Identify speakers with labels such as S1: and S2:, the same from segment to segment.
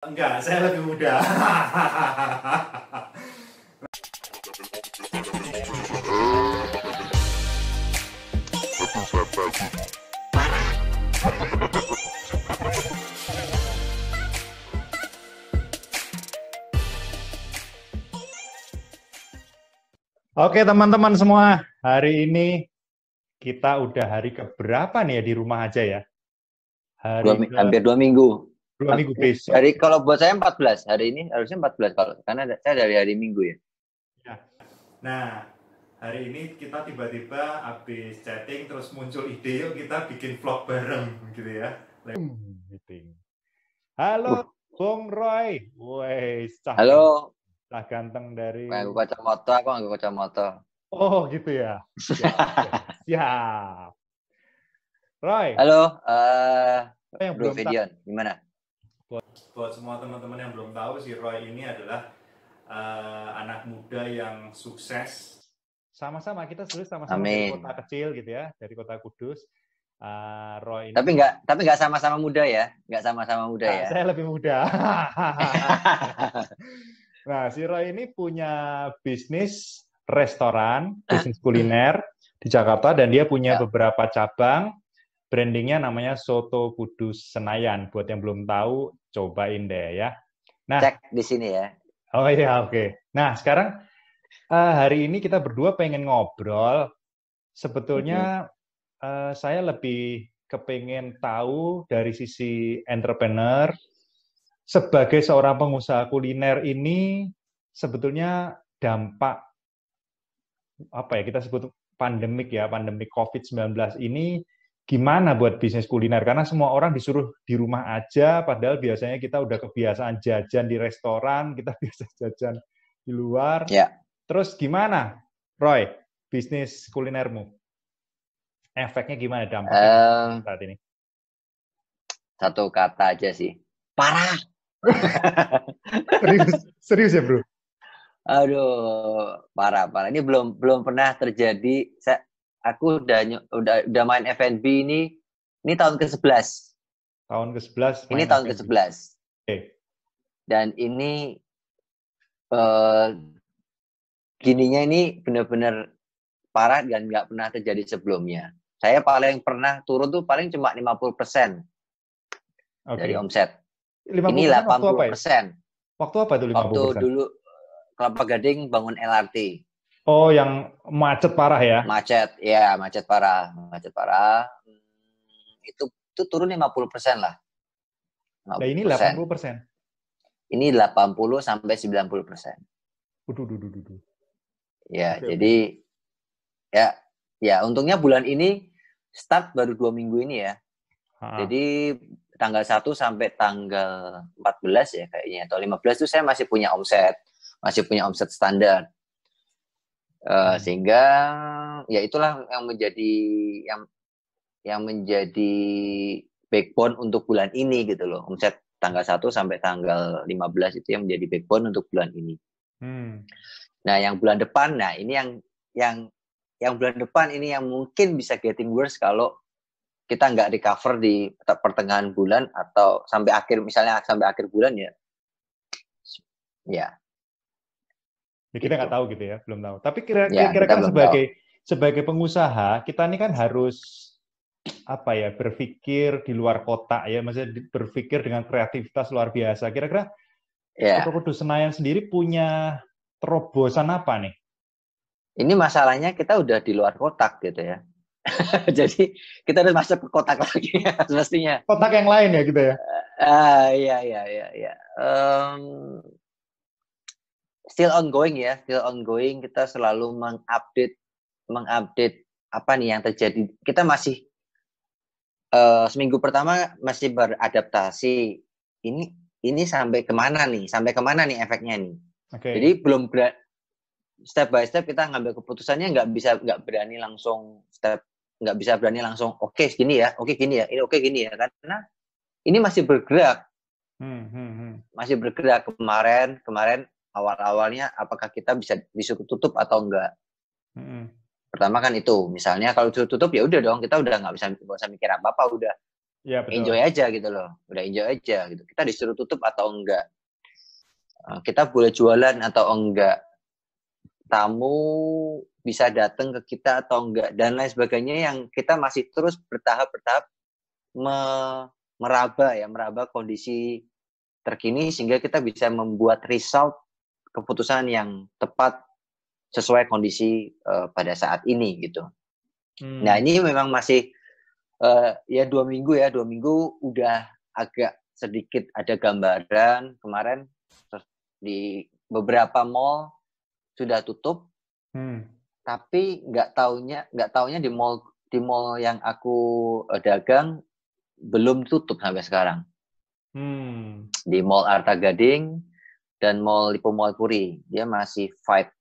S1: Enggak, saya lebih muda. Oke teman-teman semua, hari ini kita udah hari keberapa nih ya di rumah aja ya? Hari ke
S2: Hampir 2 minggu.
S1: 2 minggu besok.
S2: Kalau buat saya 14. Hari ini harusnya 14 kalau karena saya dari hari Minggu ya.
S1: Ya. Nah, hari ini kita tiba-tiba habis chatting terus muncul ide yuk kita bikin vlog bareng gitu ya. Meeting.
S2: Uh,
S1: Halo, Bung Roy. Woi,
S2: Halo,
S1: cah ganteng dari.
S2: aku kacamata, aku nggak kacamata.
S1: Oh, gitu ya. Siap, siap, siap. Roy,
S2: Halo,
S1: yang
S2: Bro
S1: belum tahu,
S2: Fedion, gimana?
S1: buat semua teman-teman yang belum tahu, si Roy ini adalah anak muda yang sukses. Sama-sama kita sebenarnya sama-sama dari kota
S2: Amin.
S1: kecil gitu ya, dari kota Kudus. Roy ini
S2: Tapi
S1: kan,
S2: nggak sama-sama muda ya, nggak sama-sama muda
S1: nah,
S2: ya.
S1: saya lebih muda. Nah, si Roy ini punya bisnis restoran, bisnis kuliner di Jakarta, dan dia punya
S2: Ya,
S1: beberapa cabang. Brandingnya namanya Soto Kudus Senayan. Buat yang belum tahu, cobain deh ya. Nah,
S2: cek di sini ya.
S1: oh iya, oke. Nah, sekarang hari ini kita berdua pengen ngobrol.
S2: Mm-mm.
S1: Sebetulnya saya lebih kepengen tahu dari sisi entrepreneur, sebagai seorang pengusaha kuliner ini sebetulnya dampak apa ya kita sebut pandemik ya, pandemik COVID-19 ini gimana buat bisnis kuliner? Karena semua orang disuruh di rumah aja, padahal biasanya kita udah kebiasaan jajan di restoran, kita biasa jajan di luar.
S2: Ya,
S1: Terus gimana, Roy, bisnis kulinermu? Efeknya gimana, dampaknya gimana
S2: eh,
S1: saat ini?
S2: satu kata aja sih, parah.
S1: Serius, serius ya, bro?
S2: Aduh, parah parah. Ini belum belum pernah terjadi. Aku udah main F&B ini tahun ke-11.
S1: Tahun ke-11
S2: Ini
S1: main
S2: tahun
S1: F&B.
S2: ke-11.
S1: Oke.
S2: Dan ini eh, gininya ini benar-benar parah dan nggak pernah terjadi sebelumnya. Saya paling pernah turun tuh paling cuma 50% dari
S1: Oke.
S2: omset. Ini
S1: 50% waktu apa ya?
S2: 80%.
S1: Waktu apa itu
S2: Waktu
S1: 50%?
S2: dulu Kelapa Gading bangun LRT.
S1: Oh, yang macet parah ya?
S2: Macet, ya macet parah, macet parah. Itu turun 50% lah,
S1: Nah, ini
S2: 50%.
S1: 80%.
S2: Ini 80 sampai 90%.
S1: Waduh, duh, duh, duh, duh.
S2: Ya,
S1: Oke, oke.
S2: jadi ya ya untungnya bulan ini start baru 2 minggu ini ya.
S1: Ah,
S2: Jadi tanggal 1 sampai tanggal 14 ya kayaknya atau 15 itu saya masih punya omset standar.
S1: hmm.
S2: Sehingga ya itulah yang yang menjadi backbone untuk bulan ini gitu loh. Omset tanggal 1 sampai tanggal 15 itu yang menjadi backbone untuk bulan ini.
S1: Hmm.
S2: Nah, yang bulan depan, nah ini yang yang bulan depan ini yang mungkin bisa getting worse kalau kita nggak recover di pertengahan bulan atau sampai akhir, misalnya sampai akhir bulan ya, ya
S1: Ya, kita nggak
S2: gitu.
S1: tahu gitu ya, belum tahu. Tapi
S2: Ya kita
S1: kira-kira
S2: belum tahu.
S1: sebagai pengusaha, kita ini kan harus apa ya, berpikir di luar kotak ya, maksudnya berpikir dengan kreativitas luar biasa. Kira-kira Soto
S2: Ya,
S1: Kudus Senayan sendiri punya terobosan apa nih?
S2: ini masalahnya kita udah di luar kotak gitu ya. Jadi kita harus masuk ke kotak lagi ya, mestinya.
S1: Kotak yang lain ya gitu ya?
S2: Iya, iya, iya, iya. Still ongoing ya, still ongoing. Kita selalu mengupdate apa nih yang terjadi. Kita masih seminggu pertama masih beradaptasi. Ini ini sampai kemana nih? Sampai kemana nih efeknya nih? Jadi
S1: Oke.
S2: belum step by step kita ngambil keputusannya nggak berani langsung nggak bisa berani langsung oke gini ya, oke gini ya, ini oke gini ya, karena ini
S1: Hmm, hmm, hmm.
S2: masih bergerak kemarin kemarin awal-awalnya apakah kita bisa disuruh tutup atau enggak.
S1: Hmm.
S2: Pertama kan itu, misalnya kalau disuruh tutup ya udah dong, kita udah nggak usah mikir apa-apa, udah
S1: Ya,
S2: enjoy
S1: betul.
S2: aja gitu loh, udah enjoy aja gitu. Kita disuruh tutup atau enggak, kita boleh jualan atau enggak, tamu bisa datang ke kita atau enggak, dan lain sebagainya, yang kita masih terus bertahap-bertahap meraba kondisi terkini sehingga kita bisa membuat result keputusan yang tepat sesuai kondisi pada saat ini gitu. Nah ini memang masih ya 2 minggu ya, 2 minggu udah agak sedikit ada gambaran. Kemarin di beberapa mall sudah tutup, tapi nggak taunya di mall yang aku dagang belum tutup sampai sekarang. Di Mall Arta Gading dan Mall Lipo Mall Puri, dia masih fight,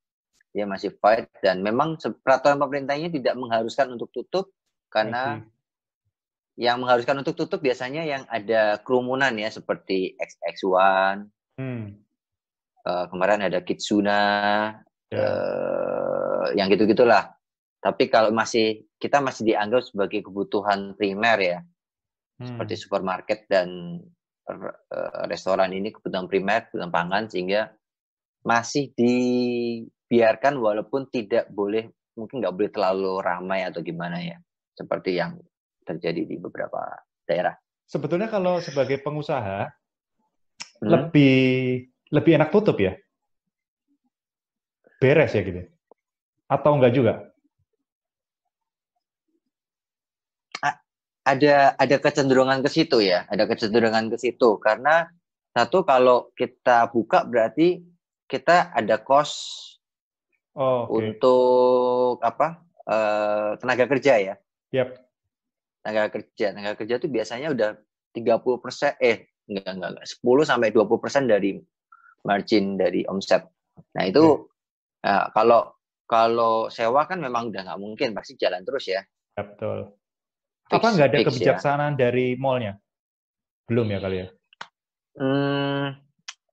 S2: dan memang peraturan pemerintahnya tidak mengharuskan untuk tutup, karena yang mengharuskan untuk tutup biasanya yang ada kerumunan ya, seperti XX1, kemarin ada Kitsuna, yang gitu-gitulah. Tapi kalau kita masih dianggap sebagai kebutuhan primer ya, seperti supermarket dan restoran ini kebutuhan primer, kebutuhan pangan, sehingga masih dibiarkan walaupun mungkin nggak boleh terlalu ramai atau gimana ya, seperti yang terjadi di beberapa daerah.
S1: Sebetulnya kalau sebagai pengusaha lebih enak tutup ya, beres ya gitu, atau enggak juga?
S2: Ada kecenderungan ke situ ya, karena satu, kalau kita buka berarti kita ada cost untuk tenaga kerja ya. Tenaga kerja itu biasanya udah 30%, enggak 10-20% dari margin dari omset. Nah itu kalau sewa kan memang udah nggak mungkin, pasti jalan terus ya.
S1: Ya, betul. Apa nggak ada kebijaksanaan dari mallnya? Belum ya kali ya?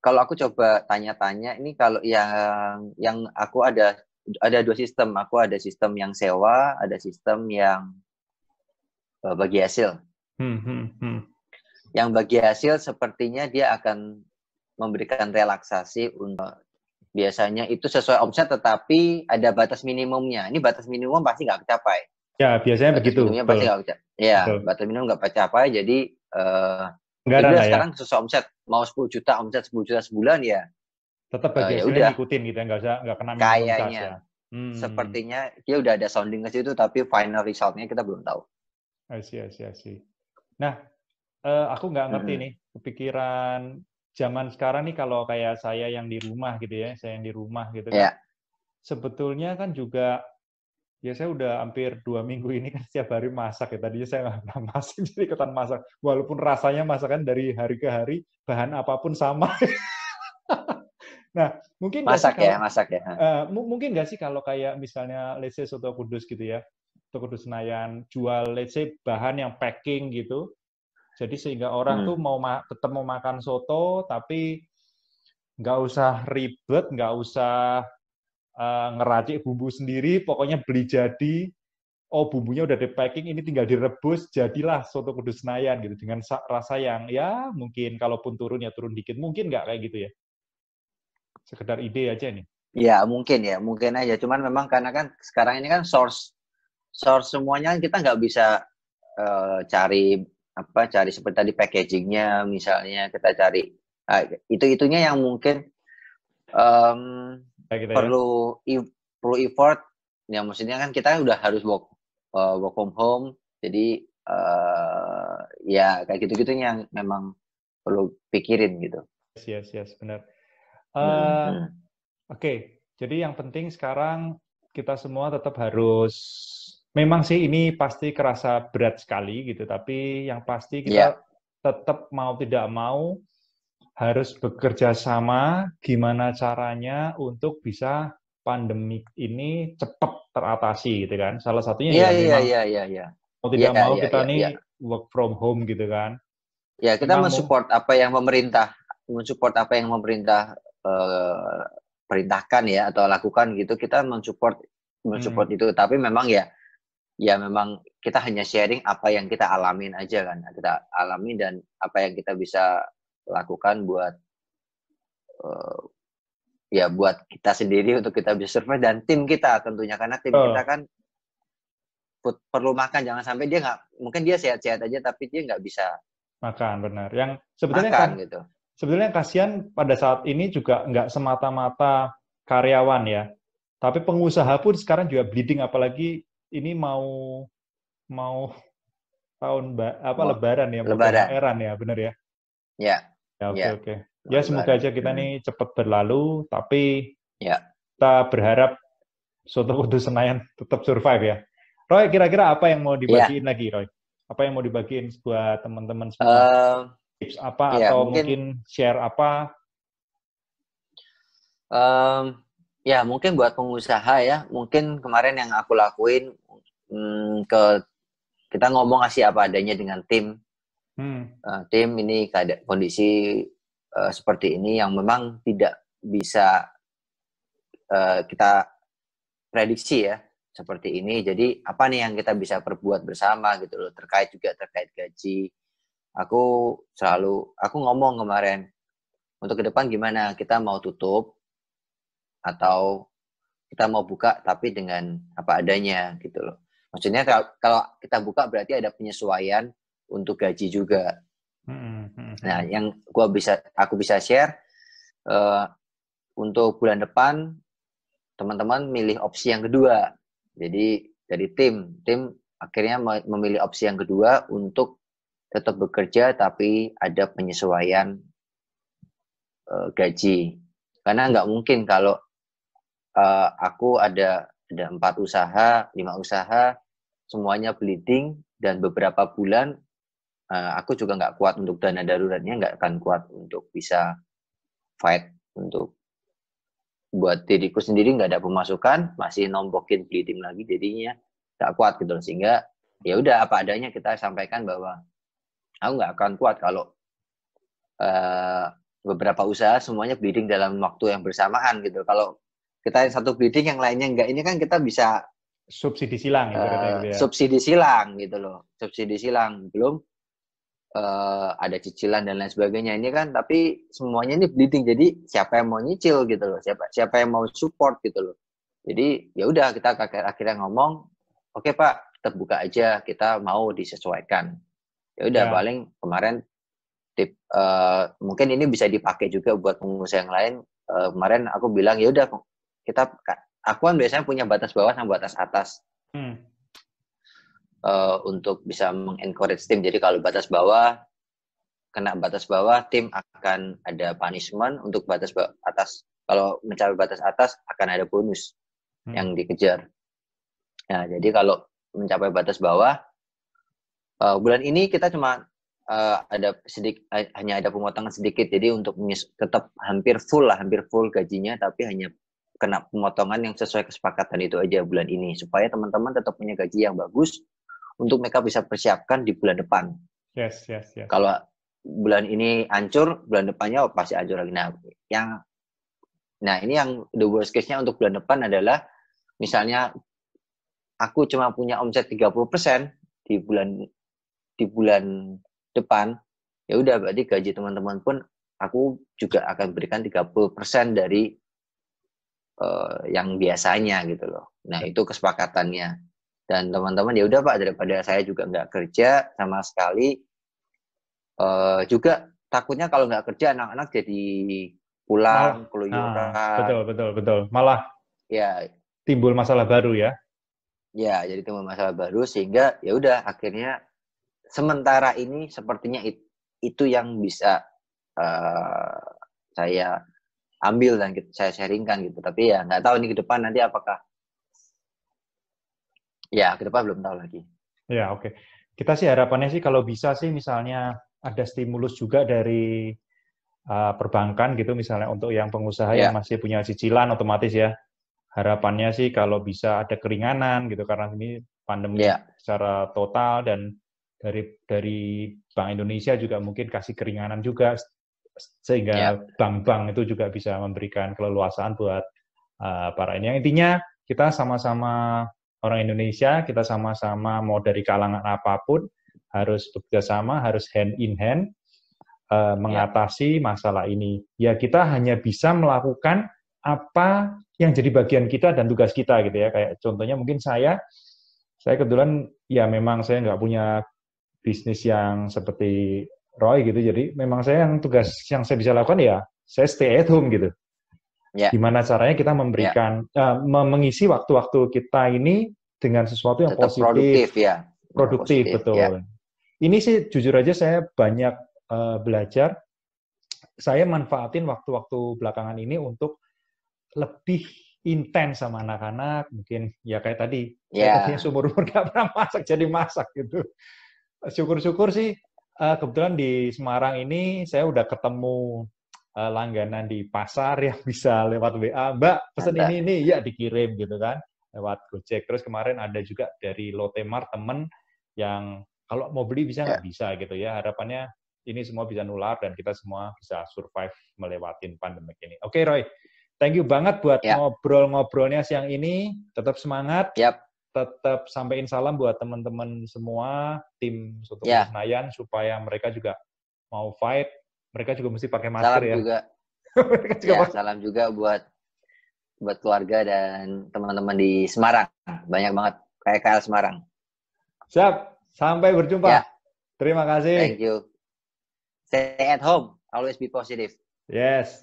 S2: Kalau aku coba tanya-tanya, ini kalau yang aku ada 2 sistem. Aku ada sistem yang sewa, ada sistem yang bagi hasil. Yang bagi hasil sepertinya dia akan memberikan relaksasi untuk, biasanya itu sesuai omset, tetapi ada batas minimumnya. Ini batas minimum pasti nggak tercapai.
S1: Ya, biasanya begitu.
S2: Pasti nggak tercapai. Ya, batas minimum nggak tercapai. Jadi
S1: udah
S2: sekarang sesuai omset, mau 10 juta omset 10 juta sebulan ya.
S1: Tetap bagi hasilnya ngikutin gitu, nggak kena minimum charge ya.
S2: Sepertinya dia udah ada sounding ke situ, tapi final resultnya kita belum tahu.
S1: I see. Nah, aku nggak ngerti nih, kepikiran zaman sekarang nih, kalau kayak saya yang di rumah gitu ya, kan, sebetulnya kan juga, ya saya udah hampir 2 minggu ini kan setiap hari masak ya. Tadinya saya nggak pernah masak, jadi ikutan masak. Walaupun rasanya masakan dari hari ke hari, bahan apapun sama. Nah, mungkin nggak sih kalau kayak misalnya let's say Soto Kudus gitu ya, Soto Kudus Senayan jual let's say bahan yang packing gitu, jadi sehingga orang tuh tetap mau makan soto, tapi nggak usah ribet, nggak usah ngeracik bumbu sendiri, pokoknya beli jadi, bumbunya udah di packing, ini tinggal direbus, jadilah Soto Kudus Senayan gitu, dengan rasa yang ya mungkin kalaupun turun ya turun dikit, mungkin nggak kayak gitu ya? Sekedar ide aja nih.
S2: Ya mungkin aja. Cuman memang karena kan sekarang ini kan source semuanya kita nggak bisa cari seperti tadi packagingnya, misalnya kita cari itunya yang mungkin perlu effort. Ya maksudnya kan kita udah harus work from home, jadi ya kayak gitu-gitunya yang memang perlu pikirin gitu.
S1: Yes, benar. Oke, jadi yang penting sekarang kita semua tetap harus, memang sih ini pasti kerasa berat sekali gitu, tapi yang pasti kita tetap mau tidak mau harus bekerja sama gimana caranya untuk bisa pandemi ini cepat teratasi gitu kan. Salah satunya memang mau tidak mau kita nih work from home gitu kan.
S2: Ya, kita mensupport apa yang pemerintah perintahkan ya, atau lakukan gitu. Kita mensupport itu, tapi memang ya ya memang kita hanya sharing apa yang kita alamin aja kan, kita alami dan apa yang kita bisa lakukan buat ya buat kita sendiri untuk kita bisa survive dan tim kita tentunya, karena tim kita kan perlu makan, jangan sampai dia nggak, mungkin dia sehat-sehat aja tapi dia nggak bisa
S1: makan, benar. Yang sebetulnya
S2: makan gitu.
S1: Sebetulnya kasihan pada saat ini juga nggak semata-mata karyawan ya, tapi pengusaha pun sekarang juga bleeding, apalagi ini mau tahun Lebaran ya, mau
S2: Lebaran.
S1: THR-an ya, benar ya?
S2: Ya.
S1: Ya, oke,
S2: Ya.
S1: oke. Ya, semoga aja kita nih cepat berlalu, tapi
S2: ya,
S1: kita berharap Soto Kudu Senayan tetap survive ya. Roy, kira-kira apa yang mau dibagiin lagi, Roy? Apa yang mau dibagiin buat teman-teman semua? Tips apa
S2: ya,
S1: atau mungkin share apa?
S2: Ya, mungkin buat pengusaha ya, mungkin kemarin yang aku lakuin kita ngomong ngasih apa adanya dengan tim. Tim ini kondisi seperti ini yang memang tidak bisa kita prediksi ya, seperti ini. Jadi apa nih yang kita bisa perbuat bersama gitu loh, terkait gaji. Aku ngomong kemarin, untuk ke depan gimana, kita mau tutup atau kita mau buka tapi dengan apa adanya gitu loh. Maksudnya kalau kita buka berarti ada penyesuaian untuk gaji juga. Nah, yang aku bisa share untuk bulan depan teman-teman milih opsi yang kedua. Jadi dari tim akhirnya memilih opsi yang kedua untuk tetap bekerja tapi ada penyesuaian gaji. Karena nggak mungkin kalau aku ada 4 usaha, 5 usaha, semuanya bleeding dan beberapa bulan aku juga nggak kuat untuk dana daruratnya, nggak akan kuat untuk bisa fight untuk buat diriku sendiri, nggak ada pemasukan, masih nombokin bleeding lagi, jadinya nggak kuat gitu. Sehingga ya udah apa adanya kita sampaikan bahwa aku nggak akan kuat kalau beberapa usaha semuanya bleeding dalam waktu yang bersamaan gitu. Kalau kita satu bleeding yang lainnya enggak, ini kan kita bisa
S1: subsidi silang gitu ya.
S2: Subsidi silang gitu loh. Subsidi silang, belum ada cicilan dan lain sebagainya. Ini kan tapi semuanya ini bleeding, jadi siapa yang mau nyicil gitu loh, siapa yang mau support gitu loh. Jadi ya udah kita akhirnya ngomong, oke Pak, tetap buka aja, kita mau disesuaikan. Ya udah paling kemarin mungkin ini bisa dipakai juga buat pengusaha yang lain. Kemarin aku bilang ya udah aku kan biasanya punya batas bawah sama batas atas. Untuk bisa mengencourage tim. Jadi kalau batas bawah, kena batas bawah, tim akan ada punishment. Untuk batas atas, kalau mencapai batas atas akan ada bonus yang dikejar. Nah, jadi kalau mencapai batas bawah, bulan ini kita cuma hanya ada pemotongan sedikit. Jadi untuk tetap hampir full gajinya, tapi hanya kena pemotongan yang sesuai kesepakatan itu aja bulan ini, supaya teman-teman tetap punya gaji yang bagus untuk mereka bisa persiapkan di bulan depan.
S1: Yes.
S2: Kalau bulan ini hancur, bulan depannya pasti hancur lagi. Nah, ini yang the worst case-nya untuk bulan depan adalah, misalnya aku cuma punya omset 30% di bulan depan, ya udah berarti gaji teman-teman pun aku juga akan berikan 30% dari yang biasanya gitu loh. Nah, itu kesepakatannya. Dan teman-teman ya udah Pak, daripada saya juga nggak kerja sama sekali, juga takutnya kalau nggak kerja anak-anak jadi pulang keluyuran.
S1: Betul. Malah
S2: ya
S1: timbul masalah baru ya.
S2: Ya, jadi timbul masalah baru, sehingga ya udah akhirnya sementara ini sepertinya itu yang bisa saya ambil dan saya sharingkan gitu. Tapi ya nggak tahu nih ke depan nanti apakah. Ya, ke depan belum tahu lagi.
S1: Ya, oke. Kita sih harapannya sih kalau bisa sih misalnya ada stimulus juga dari perbankan gitu, misalnya untuk yang pengusaha yang masih punya cicilan otomatis ya. Harapannya sih kalau bisa ada keringanan gitu, karena ini pandemi secara total, dan dari Bank Indonesia juga mungkin kasih keringanan juga, sehingga bank-bank itu juga bisa memberikan keleluasaan buat para ini. Yang intinya kita sama-sama orang Indonesia, kita sama-sama mau dari kalangan apapun, harus bekerja sama, harus hand in hand, mengatasi masalah ini. Ya kita hanya bisa melakukan apa yang jadi bagian kita dan tugas kita gitu ya. Kayak contohnya mungkin saya kebetulan ya memang saya nggak punya bisnis yang seperti Roy gitu, jadi memang saya yang tugas yang saya bisa lakukan ya saya stay at home gitu. Gimana caranya kita memberikan mengisi waktu-waktu kita ini dengan sesuatu yang
S2: tetap
S1: positif, produktif
S2: positif,
S1: betul.
S2: ya.
S1: Ini sih jujur aja saya banyak belajar. Saya manfaatin waktu-waktu belakangan ini untuk lebih intens sama anak-anak, mungkin ya kayak tadi, saya tadinya seumur-umur gak pernah masak, jadi masak gitu. Syukur-syukur sih, kebetulan di Semarang ini saya udah ketemu langganan di pasar yang bisa lewat WA, Mbak, pesen ini, ya dikirim gitu kan, lewat Gojek. Terus kemarin ada juga dari Lotemar temen yang kalau mau beli bisa nggak bisa gitu ya. Harapannya ini semua bisa nular dan kita semua bisa survive melewatin pandemi ini. Oke, Roy. Thank you banget buat ngobrol-ngobrolnya siang ini. Tetap semangat. Tetap sampaikan salam buat teman-teman semua, tim Soto Senayan, supaya mereka juga mau fight. Mereka juga mesti pakai masker
S2: salam juga. Salam juga buat keluarga dan teman-teman di Semarang. Banyak banget. KL Semarang.
S1: Siap. Sampai berjumpa. Terima kasih.
S2: Thank you. Stay at home. Always be positive.
S1: Yes.